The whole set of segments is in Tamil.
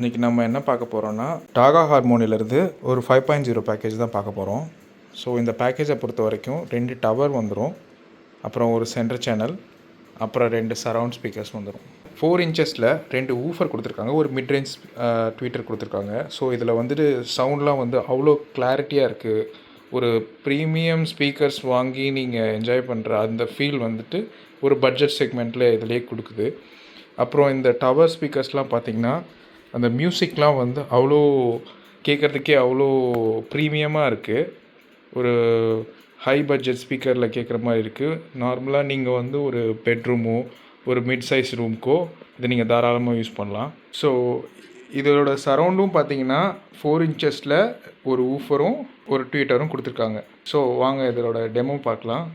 இன்றைக்கி நம்ம என்ன பார்க்க போகிறோன்னா டாகா ஹார்மோனிலேருந்து ஒரு 5.0 பேக்கேஜ் தான் பார்க்க போகிறோம். ஸோ இந்த பேக்கேஜை பொறுத்த வரைக்கும் 2 டவர் வந்துடும், அப்புறம் ஒரு சென்டர் சேனல், அப்புறம் 2 சரவுண்ட் ஸ்பீக்கர்ஸ் வந்துடும். 4 இன்ச்சஸில் 2 ஊஃபர் கொடுத்துருக்காங்க, ஒரு மிட்ரேஞ்ச் ட்வீட்டர் கொடுத்துருக்காங்க. ஸோ இதில் வந்துட்டு சவுண்ட்லாம் வந்து அவ்வளோ கிளாரிட்டியாக இருக்குது. ஒரு ப்ரீமியம் ஸ்பீக்கர்ஸ் வாங்கி நீங்கள் என்ஜாய் பண்ணுற அந்த ஃபீல் வந்துட்டு ஒரு பட்ஜெட் செக்மெண்ட்டில் இதிலே கொடுக்குது. அப்புறம் இந்த டவர் ஸ்பீக்கர்ஸ்லாம் பார்த்திங்கன்னா அந்த மியூசிக்லாம் வந்து அவ்வளோ கேட்குறதுக்கே அவ்வளோ ப்ரீமியமாக இருக்குது. ஒரு ஹை பட்ஜெட் ஸ்பீக்கரில் கேட்குற மாதிரி இருக்குது. நார்மலாக நீங்கள் வந்து ஒரு பெட்ரூமோ ஒரு மிட் சைஸ் ரூம்க்கோ இதை நீங்கள் தாராளமாக யூஸ் பண்ணலாம். ஸோ இதோட சரவுண்டும் பார்த்தீங்கன்னா 4 இன்ச்சஸில் ஒரு ஊஃபரும் ஒரு ட்வீட்டரும் கொடுத்துருக்காங்க. ஸோ வாங்க இதோட டெமோ பார்க்கலாம்.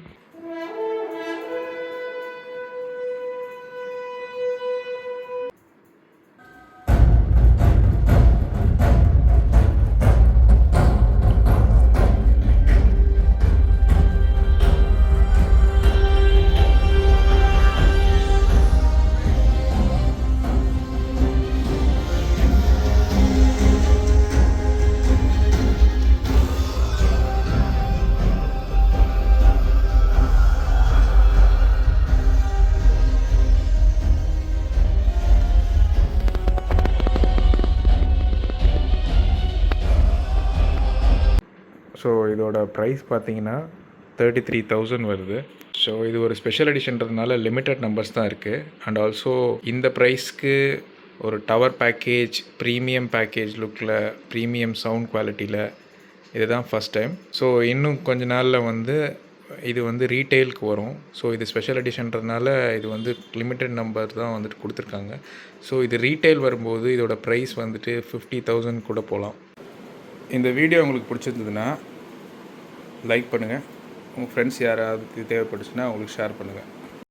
ஸோ இதோட ப்ரைஸ் பார்த்தீங்கன்னா 33,000 வருது. ஸோ இது ஒரு ஸ்பெஷல் எடிஷன்றதுனால லிமிட்டட் நம்பர்ஸ் தான் இருக்குது. அண்ட் ஆல்சோ இந்த ப்ரைஸ்க்கு ஒரு டவர் பேக்கேஜ், ப்ரீமியம் பேக்கேஜ் லுக்கில், ப்ரீமியம் சவுண்ட் குவாலிட்டியில் இதுதான் ஃபஸ்ட் டைம். ஸோ இன்னும் கொஞ்ச நாளில் வந்து இது வந்து ரீட்டெயிலுக்கு வரும். ஸோ இது ஸ்பெஷல் எடிஷன்றதுனால இது வந்து லிமிட்டட் நம்பர் தான் வந்துட்டு கொடுத்துருக்காங்க. ஸோ இது ரீட்டெயில் வரும்போது இதோட ப்ரைஸ் வந்துட்டு 50,000 கூட போகலாம். இந்த வீடியோ உங்களுக்கு பிடிச்சிருந்ததுன்னா லைக் பண்ணுங்கள். உங்கள் ஃப்ரெண்ட்ஸ் யாராவது தேவைப்பட்டுச்சுன்னா அவங்களுக்கு ஷேர் பண்ணுங்கள்.